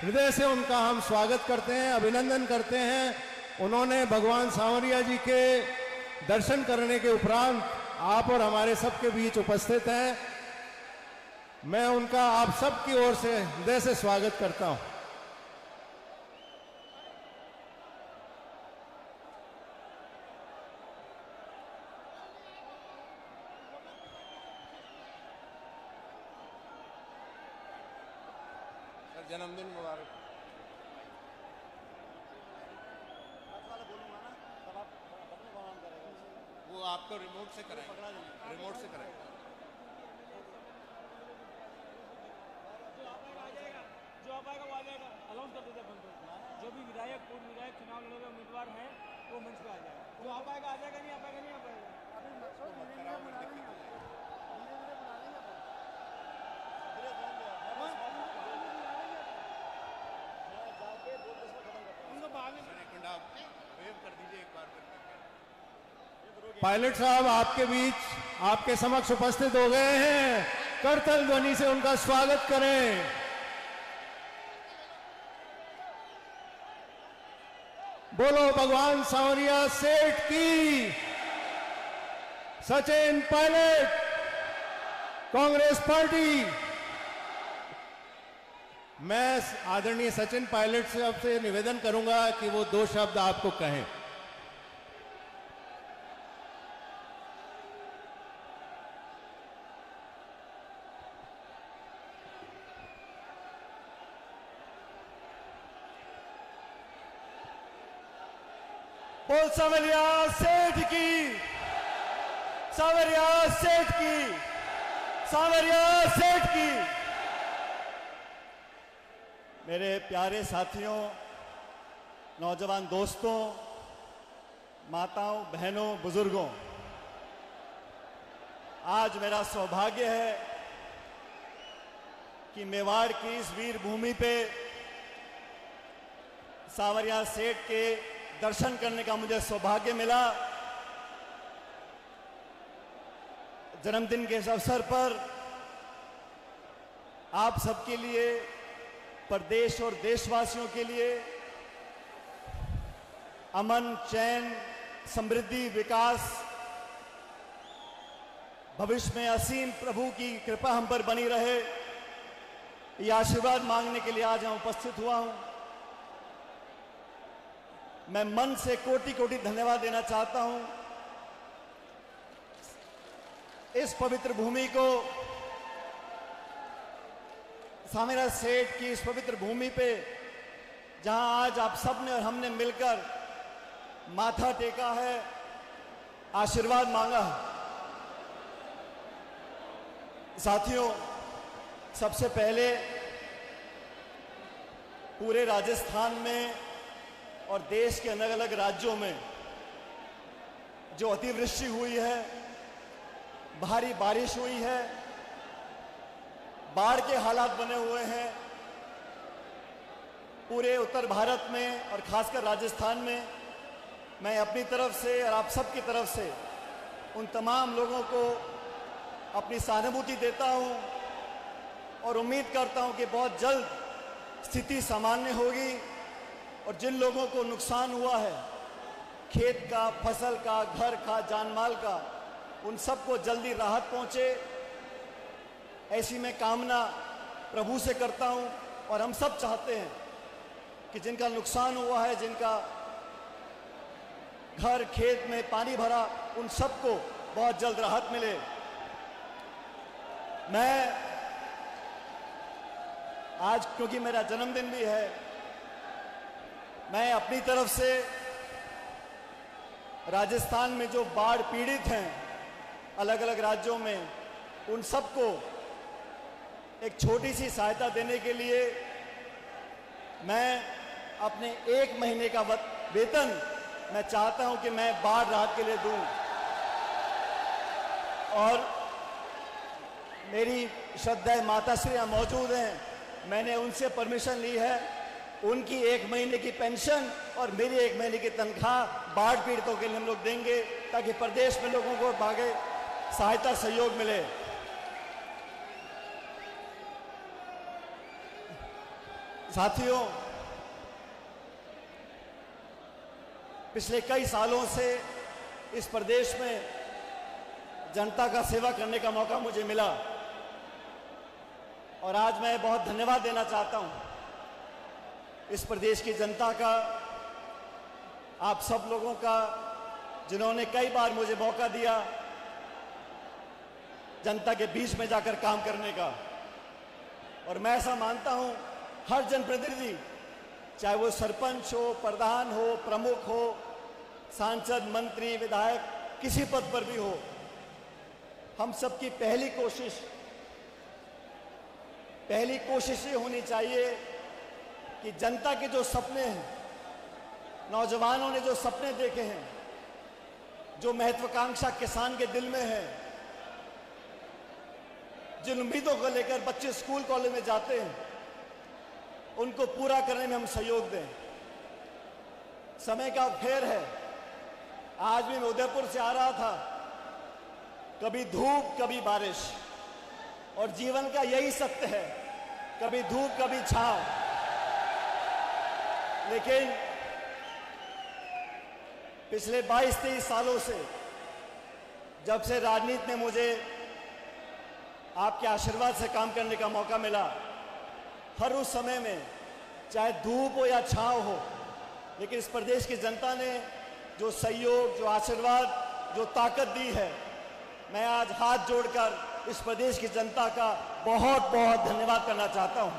हृदय से उनका हम स्वागत करते हैं, अभिनंदन करते हैं। उन्होंने भगवान सांवरिया जी के दर्शन करने के उपरांत आप और हमारे सबके बीच उपस्थित हैं। मैं उनका आप सबकी ओर से हृदय से स्वागत करता हूं। जन्मदिन मुबारक। वो आपको रिमोट से कराएंगे, रिमोट से कराएंगे। जो आप आएगा वो आ जाएगा, अनाउंस कर देते हैं। जो भी विधायक पूर्व विधायक चुनाव लड़े उम्मीदवार हैं वो मंच पे आ जाएगा। जो आप आएगा आ जाएगा, नहीं आ पाएगा नहीं आ पाएगा। पायलट साहब आपके बीच, आपके समक्ष उपस्थित हो गए हैं। करतल ध्वनि से उनका स्वागत करें। बोलो भगवान सांवरिया सेठ की। सचिन पायलट, कांग्रेस पार्टी। मैं आदरणीय सचिन पायलट साहब से निवेदन करूंगा कि वो दो शब्द आपको कहें। बोल सांवरिया सेठ की, सांवरिया सेठ की, सांवरिया सेठ की। मेरे प्यारे साथियों, नौजवान दोस्तों, माताओं, बहनों, बुजुर्गों, आज मेरा सौभाग्य है कि मेवाड़ की इस वीर भूमि पे सांवरिया सेठ के दर्शन करने का मुझे सौभाग्य मिला। जन्मदिन के इस अवसर पर आप सबके लिए, प्रदेश और देशवासियों के लिए अमन, चैन, समृद्धि, विकास, भविष्य में असीम प्रभु की कृपा हम पर बनी रहे, ये आशीर्वाद मांगने के लिए आज मैं उपस्थित हुआ हूं। मैं मन से कोटि कोटि धन्यवाद देना चाहता हूं इस पवित्र भूमि को, सांवरिया सेठ की इस पवित्र भूमि पे, जहां आज आप सबने और हमने मिलकर माथा टेका है, आशीर्वाद मांगा है। साथियों, सबसे पहले पूरे राजस्थान में और देश के अलग अलग राज्यों में जो अतिवृष्टि हुई है, भारी बारिश हुई है, बाढ़ के हालात बने हुए हैं, पूरे उत्तर भारत में और खासकर राजस्थान में, मैं अपनी तरफ से और आप सबकी तरफ से उन तमाम लोगों को अपनी सहानुभूति देता हूं और उम्मीद करता हूं कि बहुत जल्द स्थिति सामान्य होगी और जिन लोगों को नुकसान हुआ है, खेत का, फसल का, घर का, जान माल का, उन सबको जल्दी राहत पहुंचे, ऐसी मैं कामना प्रभु से करता हूं। और हम सब चाहते हैं कि जिनका नुकसान हुआ है, जिनका घर खेत में पानी भरा, उन सबको बहुत जल्द राहत मिले। मैं आज, क्योंकि मेरा जन्मदिन भी है, मैं अपनी तरफ से राजस्थान में जो बाढ़ पीड़ित हैं अलग अलग राज्यों में, उन सबको एक छोटी सी सहायता देने के लिए मैं अपने 1 महीने का वेतन मैं चाहता हूं कि मैं बाढ़ राहत के लिए दूं। और मेरी श्रद्धा माताश्री यहाँ मौजूद हैं, मैंने उनसे परमिशन ली है, उनकी 1 महीने की पेंशन और मेरी 1 महीने की तनख्वाह बाढ़ पीड़ितों के लिए हम लोग देंगे, ताकि प्रदेश में लोगों को आगे सहायता सहयोग मिले। साथियों, पिछले कई सालों से इस प्रदेश में जनता का सेवा करने का मौका मुझे मिला और आज मैं बहुत धन्यवाद देना चाहता हूं इस प्रदेश की जनता का, आप सब लोगों का, जिन्होंने कई बार मुझे मौका दिया जनता के बीच में जाकर काम करने का। और मैं ऐसा मानता हूं हर जनप्रतिनिधि, चाहे वो सरपंच हो, प्रधान हो, प्रमुख हो, सांसद, मंत्री, विधायक, किसी पद पर भी हो, हम सबकी पहली कोशिश ये होनी चाहिए कि जनता के जो सपने हैं, नौजवानों ने जो सपने देखे हैं, जो महत्वाकांक्षा किसान के दिल में है, जिन उम्मीदों को लेकर बच्चे स्कूल कॉलेज में जाते हैं, उनको पूरा करने में हम सहयोग दें। समय का फेर है। आज भी मैं उदयपुर से आ रहा था, कभी धूप कभी बारिश, और जीवन का यही सत्य है, कभी धूप कभी छांव। लेकिन पिछले 22-23 सालों से, जब से राजनीति में मुझे आपके आशीर्वाद से काम करने का मौका मिला, हर उस समय में चाहे धूप हो या छांव हो, लेकिन इस प्रदेश की जनता ने जो सहयोग, जो आशीर्वाद, जो ताकत दी है, मैं आज हाथ जोड़कर इस प्रदेश की जनता का बहुत बहुत धन्यवाद करना चाहता हूं।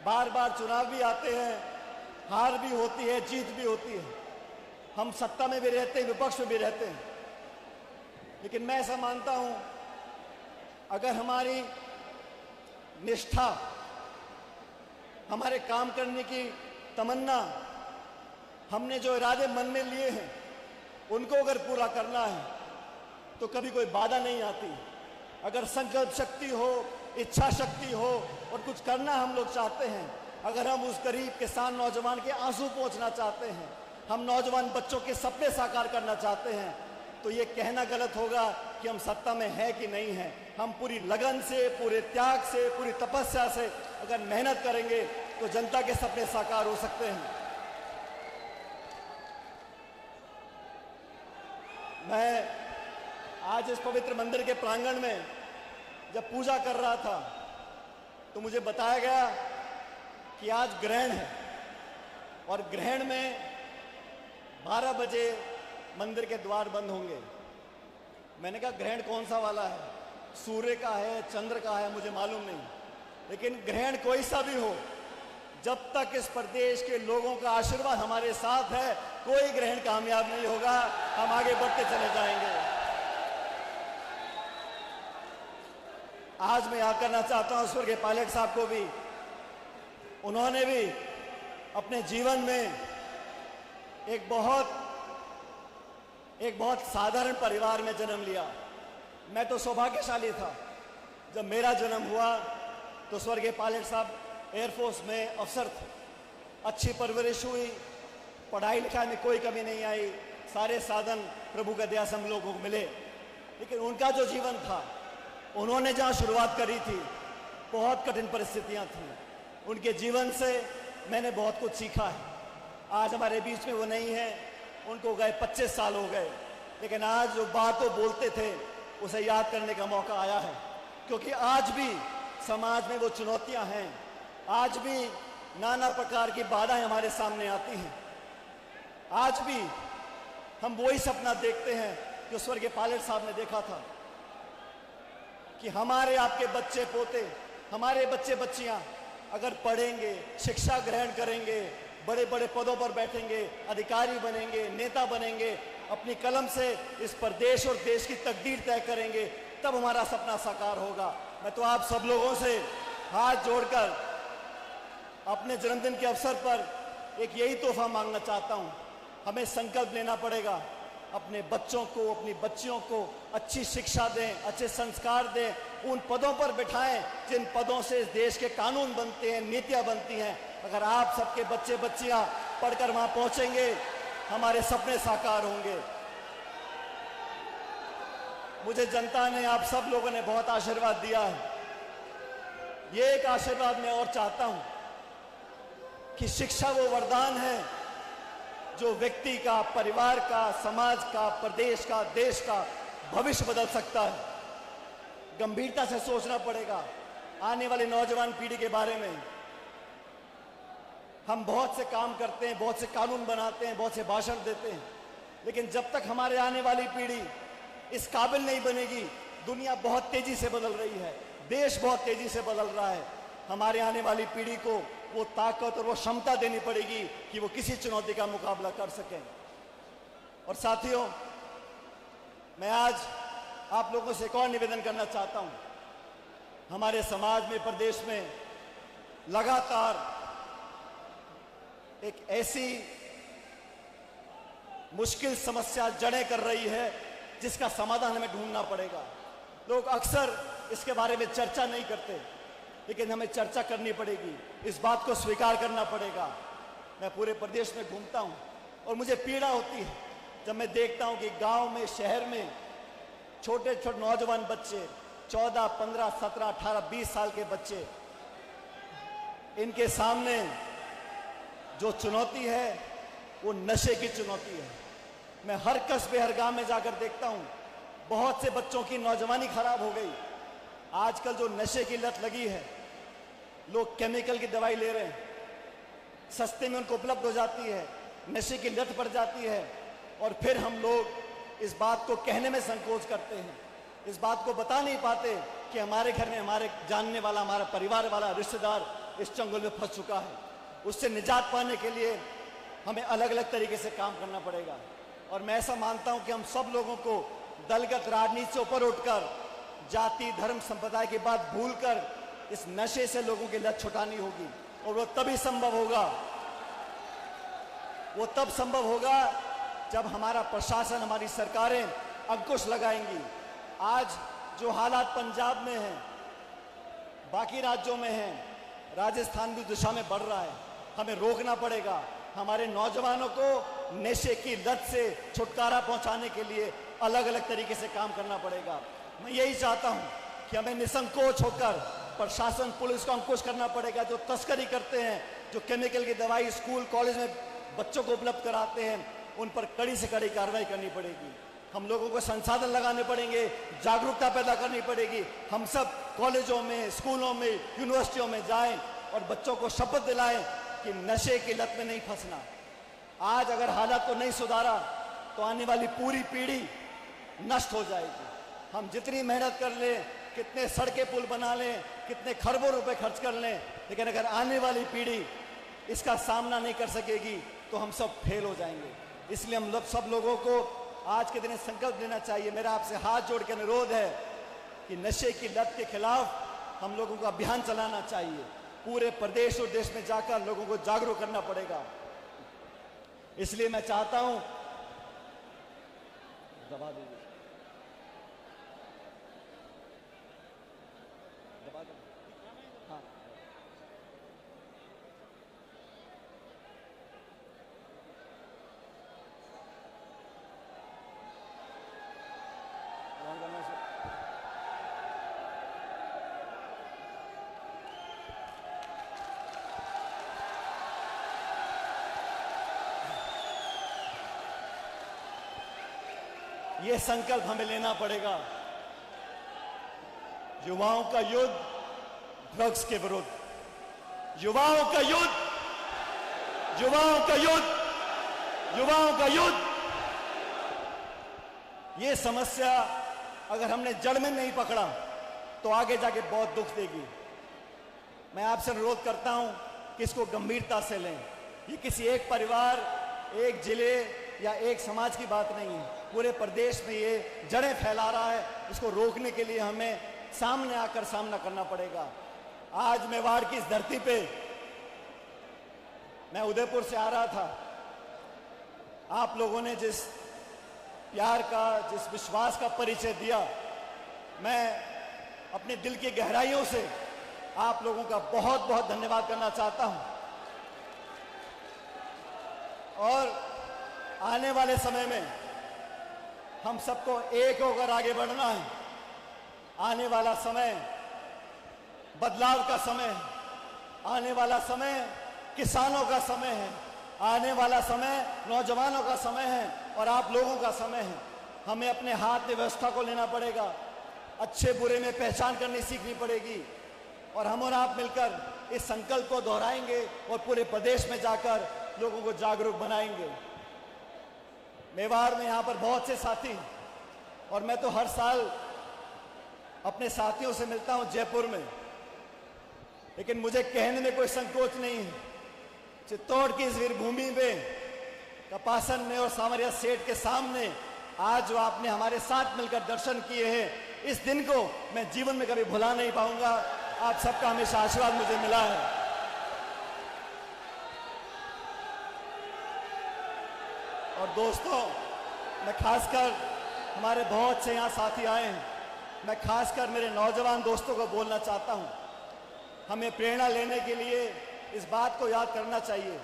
बार बार चुनाव भी आते हैं, हार भी होती है, जीत भी होती है, हम सत्ता में भी रहते हैं, विपक्ष में भी रहते हैं, लेकिन मैं ऐसा मानता हूं अगर हमारी निष्ठा, हमारे काम करने की तमन्ना, हमने जो इरादे मन में लिए हैं, उनको अगर पूरा करना है तो कभी कोई बाधा नहीं आती। अगर संकल्प शक्ति हो, इच्छा शक्ति हो और कुछ करना हम लोग चाहते हैं, अगर हम उस गरीब किसान नौजवान के आंसू पोंछना चाहते हैं, हम नौजवान बच्चों के सपने साकार करना चाहते हैं, तो ये कहना गलत होगा कि हम सत्ता में हैं कि नहीं हैं। हम पूरी लगन से, पूरे त्याग से, पूरी तपस्या से अगर मेहनत करेंगे तो जनता के सपने साकार हो सकते हैं। मैं आज इस पवित्र मंदिर के प्रांगण में जब पूजा कर रहा था तो मुझे बताया गया कि आज ग्रहण है और ग्रहण में 12 बजे मंदिर के द्वार बंद होंगे। मैंने कहा ग्रहण कौन सा वाला है, सूर्य का है, चंद्र का है, मुझे मालूम नहीं, लेकिन ग्रहण कोई सा भी हो, जब तक इस प्रदेश के लोगों का आशीर्वाद हमारे साथ है, कोई ग्रहण कामयाब नहीं होगा। हम आगे बढ़ते चले जाएंगे। आज मैं याद करना चाहता हूं स्वर्गीय पायलट साहब को भी। उन्होंने भी अपने जीवन में एक बहुत साधारण परिवार में जन्म लिया। मैं तो सौभाग्यशाली था, जब मेरा जन्म हुआ तो स्वर्गीय पायलट साहब एयरफोर्स में अफसर थे। अच्छी परवरिश हुई, पढ़ाई लिखाई में कोई कमी नहीं आई, सारे साधन प्रभु का दया से हम लोगों को मिले। लेकिन उनका जो जीवन था, उन्होंने जहाँ शुरुआत करी थी, बहुत कठिन परिस्थितियाँ थीं। उनके जीवन से मैंने बहुत कुछ सीखा है। आज हमारे बीच में वो नहीं है, उनको गए 25 साल हो गए, लेकिन आज जो बात वो बोलते थे उसे याद करने का मौका आया है, क्योंकि आज भी समाज में वो चुनौतियां हैं, आज भी नाना प्रकार की बाधाएं हमारे सामने आती हैं। आज भी हम वही सपना देखते हैं जो स्वर्गीय पायलट साहब ने देखा था कि हमारे आपके बच्चे पोते, हमारे बच्चे बच्चियां अगर पढ़ेंगे, शिक्षा ग्रहण करेंगे, बड़े बड़े पदों पर बैठेंगे, अधिकारी बनेंगे, नेता बनेंगे, अपनी कलम से इस प्रदेश और देश की तकदीर तय करेंगे, तब हमारा सपना साकार होगा। मैं तो आप सब लोगों से हाथ जोड़कर अपने जन्मदिन के अवसर पर एक यही तोहफा मांगना चाहता हूं। हमें संकल्प लेना पड़ेगा, अपने बच्चों को, अपनी बच्चियों को अच्छी शिक्षा दें, अच्छे संस्कार दें, उन पदों पर बिठाएं जिन पदों से इस देश के कानून बनते हैं, नीतियां बनती हैं। अगर आप सबके बच्चे बच्चियां पढ़कर वहां पहुंचेंगे, हमारे सपने साकार होंगे। मुझे जनता ने, आप सब लोगों ने बहुत आशीर्वाद दिया है। ये एक आशीर्वाद मैं और चाहता हूं कि शिक्षा वो वरदान है जो व्यक्ति का, परिवार का, समाज का, प्रदेश का, देश का भविष्य बदल सकता है। गंभीरता से सोचना पड़ेगा आने वाली नौजवान पीढ़ी के बारे में। हम बहुत से काम करते हैं, बहुत से कानून बनाते हैं, बहुत से भाषण देते हैं, लेकिन जब तक हमारे आने वाली पीढ़ी इस काबिल नहीं बनेगी, दुनिया बहुत तेजी से बदल रही है, देश बहुत तेजी से बदल रहा है, हमारे आने वाली पीढ़ी को वो ताकत और वो क्षमता देनी पड़ेगी कि वो किसी चुनौती का मुकाबला कर सकें। और साथियों, मैं आज आप लोगों से एक और निवेदन करना चाहता हूं। हमारे समाज में, प्रदेश में लगातार एक ऐसी मुश्किल समस्या जड़ें कर रही है जिसका समाधान हमें ढूंढना पड़ेगा। लोग अक्सर इसके बारे में चर्चा नहीं करते, लेकिन हमें चर्चा करनी पड़ेगी, इस बात को स्वीकार करना पड़ेगा। मैं पूरे प्रदेश में घूमता हूं और मुझे पीड़ा होती है जब मैं देखता हूं कि गांव में, शहर में छोटे छोटे नौजवान बच्चे, 14, 15, 17, 18, 20 साल के बच्चे, इनके सामने जो चुनौती है वो नशे की चुनौती है। मैं हर कस्बे, हर गांव में जाकर देखता हूं, बहुत से बच्चों की नौजवानी खराब हो गई। आजकल जो नशे की लत लगी है, लोग केमिकल की दवाई ले रहे हैं, सस्ते में उनको उपलब्ध हो जाती है, नशे की लत पड़ जाती है, और फिर हम लोग इस बात को कहने में संकोच करते हैं, इस बात को बता नहीं पाते कि हमारे घर में हमारे जानने वाला, हमारा परिवार वाला, रिश्तेदार इस चंगुल में फंस चुका है। उससे निजात पाने के लिए हमें अलग अलग तरीके से काम करना पड़ेगा। और मैं ऐसा मानता हूं कि हम सब लोगों को दलगत राजनीति से ऊपर उठकर, जाति, धर्म, संप्रदाय की बात भूलकर इस नशे से लोगों की लत छुटानी होगी। और वो तभी संभव होगा, वो तब संभव होगा जब हमारा प्रशासन, हमारी सरकारें अंकुश लगाएंगी। आज जो हालात पंजाब में हैं, बाकी राज्यों में हैं, राजस्थान भी दिशा में बढ़ रहा है, हमें रोकना पड़ेगा। हमारे नौजवानों को नशे की लत से छुटकारा पहुंचाने के लिए अलग अलग तरीके से काम करना पड़ेगा। मैं यही चाहता हूं कि हमें निसंकोच होकर प्रशासन, पुलिस को अंकुश करना पड़ेगा। जो तस्करी करते हैं, जो केमिकल की दवाई स्कूल, कॉलेज में बच्चों को उपलब्ध कराते हैं, उन पर कड़ी से कड़ी कार्रवाई करनी पड़ेगी। हम लोगों को संसाधन लगाने पड़ेंगे, जागरूकता पैदा करनी पड़ेगी। हम सब कॉलेजों में, स्कूलों में, यूनिवर्सिटियों में जाएं और बच्चों को शपथ दिलाएं कि नशे की लत में नहीं फंसना। आज अगर हालात को नहीं सुधारा तो आने वाली पूरी पीढ़ी नष्ट हो जाएगी। हम जितनी मेहनत कर लें, कितने सड़कें पुल बना लें, कितने खरबों रुपए खर्च कर लें, लेकिन अगर आने वाली पीढ़ी इसका सामना नहीं कर सकेगी तो हम सब फेल हो जाएंगे। इसलिए हम सब लोगों को आज के दिन संकल्प लेना चाहिए। मेरा आपसे हाथ जोड़ के अनुरोध है कि नशे की लत के खिलाफ हम लोगों को अभियान चलाना चाहिए। पूरे प्रदेश और देश में जाकर लोगों को जागरूक करना पड़ेगा। इसलिए मैं चाहता हूं, दबा दीजिए, दबा दीजिए, हाँ। ये संकल्प हमें लेना पड़ेगा। युवाओं का युद्ध ड्रग्स के विरुद्ध, युवाओं का युद्ध, युवाओं का युद्ध, युवाओं का युद्ध। ये समस्या अगर हमने जड़ में नहीं पकड़ा तो आगे जाके बहुत दुख देगी। मैं आपसे अनुरोध करता हूं कि इसको गंभीरता से लें। ये किसी एक परिवार, एक जिले या एक समाज की बात नहीं है, पूरे प्रदेश में ये जड़ें फैला रहा है। इसको रोकने के लिए हमें सामने आकर सामना करना पड़ेगा। आज मेवाड़ की इस धरती पे, मैं उदयपुर से आ रहा था, आप लोगों ने जिस प्यार का, जिस विश्वास का परिचय दिया, मैं अपने दिल की गहराइयों से आप लोगों का बहुत बहुत धन्यवाद करना चाहता हूं। और आने वाले समय में हम सबको एक होकर आगे बढ़ना है। आने वाला समय बदलाव का समय है, आने वाला समय किसानों का समय है, आने वाला समय नौजवानों का समय है और आप लोगों का समय है। हमें अपने हाथ में व्यवस्था को लेना पड़ेगा, अच्छे बुरे में पहचान करनी सीखनी पड़ेगी और हम और आप मिलकर इस संकल्प को दोहराएंगे और पूरे प्रदेश में जाकर लोगों को जागरूक बनाएंगे। मेवाड़ में यहाँ पर बहुत से साथी हैं और मैं तो हर साल अपने साथियों से मिलता हूँ जयपुर में, लेकिन मुझे कहने में कोई संकोच नहीं है। चित्तौड़ की इस वीरभूमि में कपासन में और सांवरिया सेठ के सामने आज जो आपने हमारे साथ मिलकर दर्शन किए हैं, इस दिन को मैं जीवन में कभी भुला नहीं पाऊंगा। आप सबका हमेशा आशीर्वाद मुझे मिला है। और दोस्तों, मैं खासकर हमारे बहुत से यहाँ साथी आए हैं, मैं खासकर मेरे नौजवान दोस्तों को बोलना चाहता हूँ, हमें प्रेरणा लेने के लिए इस बात को याद करना चाहिए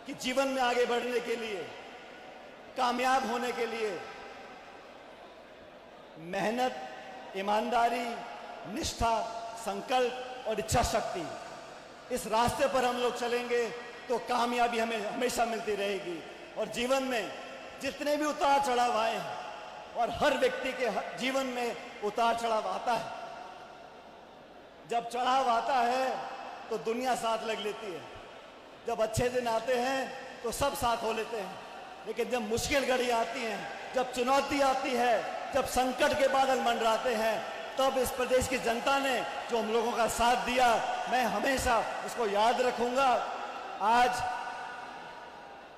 कि जीवन में आगे बढ़ने के लिए, कामयाब होने के लिए मेहनत, ईमानदारी, निष्ठा, संकल्प और इच्छा शक्ति, इस रास्ते पर हम लोग चलेंगे तो कामयाबी हमें हमेशा मिलती रहेगी। और जीवन में जितने भी उतार चढ़ाव आए हैं, और हर व्यक्ति के जीवन में उतार चढ़ाव आता है, जब चढ़ाव आता है तो दुनिया साथ लग लेती है, जब अच्छे दिन आते हैं तो सब साथ हो लेते हैं, लेकिन जब मुश्किल घड़ी आती है, जब चुनौती आती है, जब संकट के बादल मंडराते हैं, तब इस प्रदेश की जनता ने जो हम लोगों का साथ दिया, मैं हमेशा उसको याद रखूंगा। आज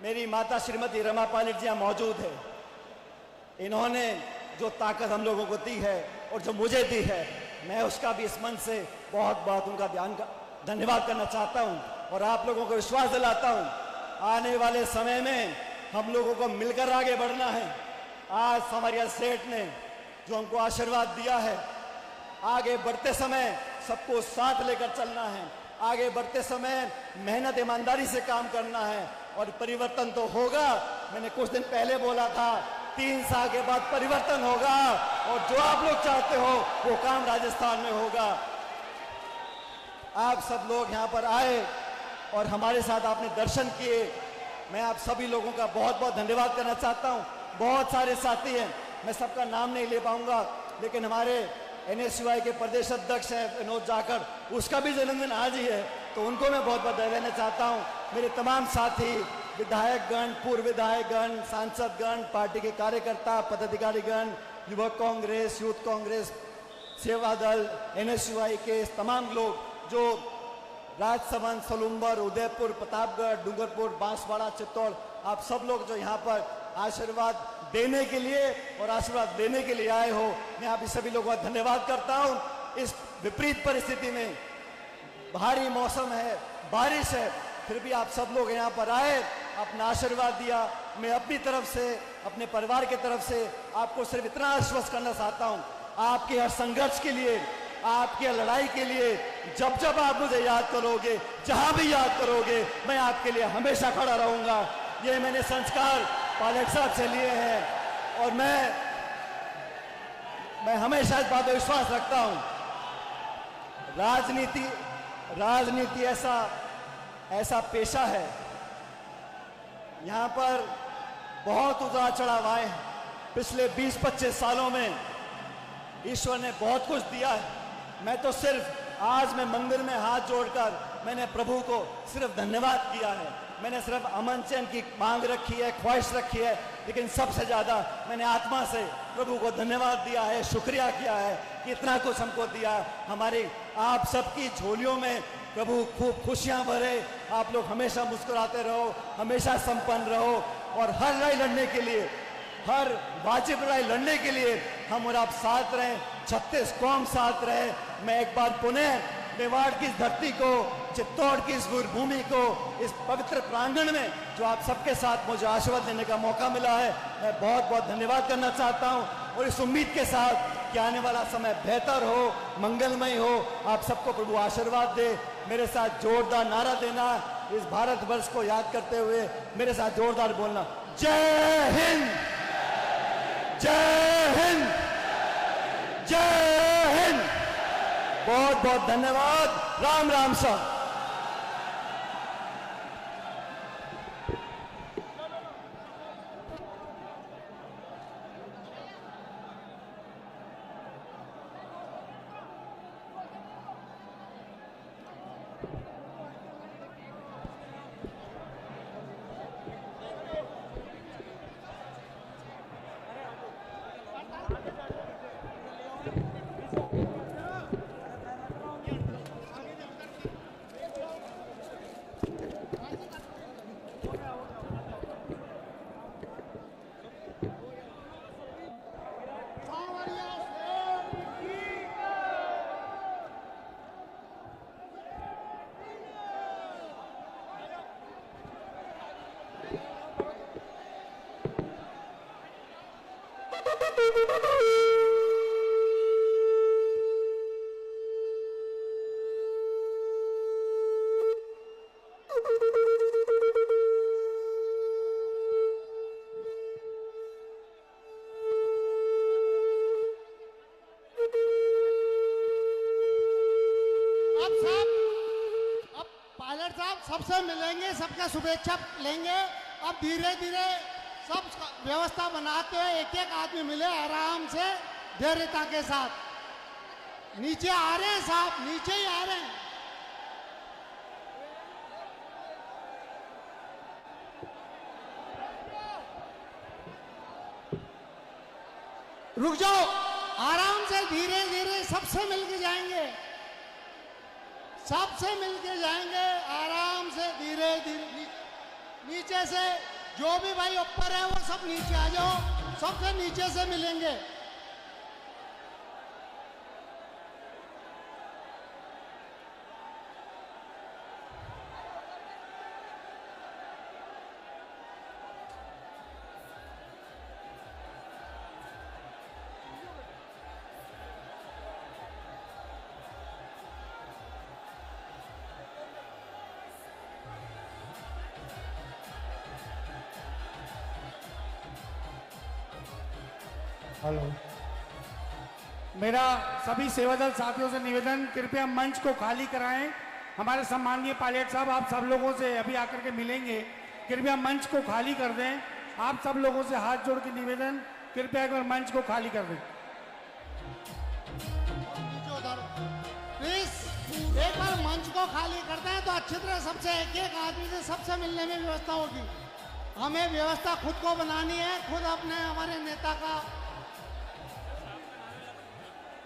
मेरी माता श्रीमती रमा पालिक जी यहाँ मौजूद है, इन्होंने जो ताकत हम लोगों को दी है और जो मुझे दी है, मैं उसका भी इस मन से बहुत बहुत उनका धन्यवाद करना चाहता हूँ और आप लोगों को विश्वास दिलाता हूँ, आने वाले समय में हम लोगों को मिलकर आगे बढ़ना है। आज सांवरिया सेठ ने जो हमको आशीर्वाद दिया है, आगे बढ़ते समय सबको साथ लेकर चलना है, आगे बढ़ते समय मेहनत ईमानदारी से काम करना है और परिवर्तन तो होगा। मैंने कुछ दिन पहले बोला था, 3 साल के बाद परिवर्तन होगा और जो आप लोग चाहते हो वो काम राजस्थान में होगा। आप सब लोग यहाँ पर आए और हमारे साथ आपने दर्शन किए, मैं आप सभी लोगों का बहुत बहुत धन्यवाद करना चाहता हूँ। बहुत सारे साथी हैं, मैं सबका नाम नहीं ले पाऊंगा, लेकिन हमारे NSUI के प्रदेश अध्यक्ष हैं विनोद जाखड़, उसका भी जन्मदिन आज ही है, तो उनको मैं बहुत बहुत बधाई देना चाहता हूँ। मेरे तमाम साथी, विधायकगण, पूर्व विधायकगण, सांसदगण, पार्टी के कार्यकर्ता, पदाधिकारीगण, युवक कांग्रेस, यूथ कांग्रेस, सेवा दल, NSUI के तमाम लोग जो राजसमंद, सलूम्बर, उदयपुर, प्रतापगढ़, डूंगरपुर, बांसवाड़ा, चित्तौड़, आप सब लोग जो यहाँ पर आशीर्वाद देने के लिए और आशीर्वाद लेने के लिए आए हो, मैं आप सभी लोगों का धन्यवाद करता हूँ। इस विपरीत परिस्थिति में, भारी मौसम है, बारिश है, फिर भी आप सब लोग यहाँ पर आए, अपना आशीर्वाद दिया। मैं अपनी तरफ से, अपने परिवार की तरफ से आपको सिर्फ इतना आश्वस्त करना चाहता हूँ, आपके हर संघर्ष के लिए, आपकी लड़ाई के लिए, जब जब आप मुझे याद करोगे, जहां भी याद करोगे, मैं आपके लिए हमेशा खड़ा रहूंगा। ये मैंने संस्कार पायलट साहब से लिए हैं और मैं हमेशा इस बात पर विश्वास रखता हूं। राजनीति ऐसा पेशा है, यहां पर बहुत उतार चढ़ाव आए हैं। पिछले 20-25 सालों में ईश्वर ने बहुत कुछ दिया है। मैं तो सिर्फ आज मैं मंदिर में हाथ जोड़कर मैंने प्रभु को सिर्फ धन्यवाद किया है, मैंने सिर्फ अमन चैन की मांग रखी है, ख्वाहिश रखी है, लेकिन सबसे ज्यादा मैंने आत्मा से प्रभु को धन्यवाद दिया है, शुक्रिया किया है कि इतना कुछ हमको दिया। हमारी आप सबकी झोलियों में प्रभु खूब खुशियां भरे, आप लोग हमेशा मुस्कुराते रहो, हमेशा संपन्न रहो और हर लड़ाई लड़ने के लिए, हर वाजिब लड़ाई लड़ने के लिए हम और आप साथ रहें, 36 कौम साथ रहे। मैं एक बार पुनः मेवाड़ की धरती को, चित्तौड़ की इस भूमि को, इस पवित्र प्रांगण में जो आप सबके साथ मुझे आशीर्वाद देने का मौका मिला है, मैं बहुत बहुत धन्यवाद करना चाहता हूं और इस उम्मीद के साथ कि आने वाला समय बेहतर हो, मंगलमय हो, आप सबको प्रभु आशीर्वाद दे। मेरे साथ जोरदार नारा देना, इस भारतवर्ष को याद करते हुए मेरे साथ जोरदार बोलना, जय हिंद, जय हिंद, जय हिंद। बहुत बहुत धन्यवाद। राम राम साहब। पायलट साहब सबसे मिलेंगे, सबका शुभेच्छा लेंगे। अब धीरे धीरे सब व्यवस्था बनाते हुए एक एक आदमी मिले आराम से धैर्यता के साथ। नीचे आ रहे हैं साहब, नीचे ही आ रहे हैं। रुक जाओ, आराम से धीरे धीरे सबसे मिलके जाएंगे, सबसे मिलके जाएंगे आराम से धीरे धीरे। नीचे से जो भी भाई ऊपर है वो सब नीचे आ जाओ, सबसे नीचे से मिलेंगे। हेलो, मेरा सभी सेवादल साथियों से निवेदन, कृपया मंच को खाली कराएं। हमारे सम्माननीय पायलट साहब आप सब लोगों से अभी आकर के मिलेंगे, कृपया मंच को खाली कर दें। आप सब लोगों से हाथ जोड़ के निवेदन, कृपया एक बार मंच को खाली कर दें। प्लीज एक बार मंच को खाली करते हैं तो अच्छी तरह सबसे एक एक आदमी से सबसे मिलने में व्यवस्था होगी। हमें व्यवस्था खुद को बनानी है, खुद अपने हमारे नेता का।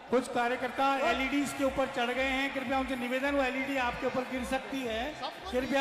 कुछ कार्यकर्ता एलईडी के ऊपर चढ़ गए हैं, कृपया उनसे निवेदन, वो एलईडी आपके ऊपर गिर सकती है, कृपया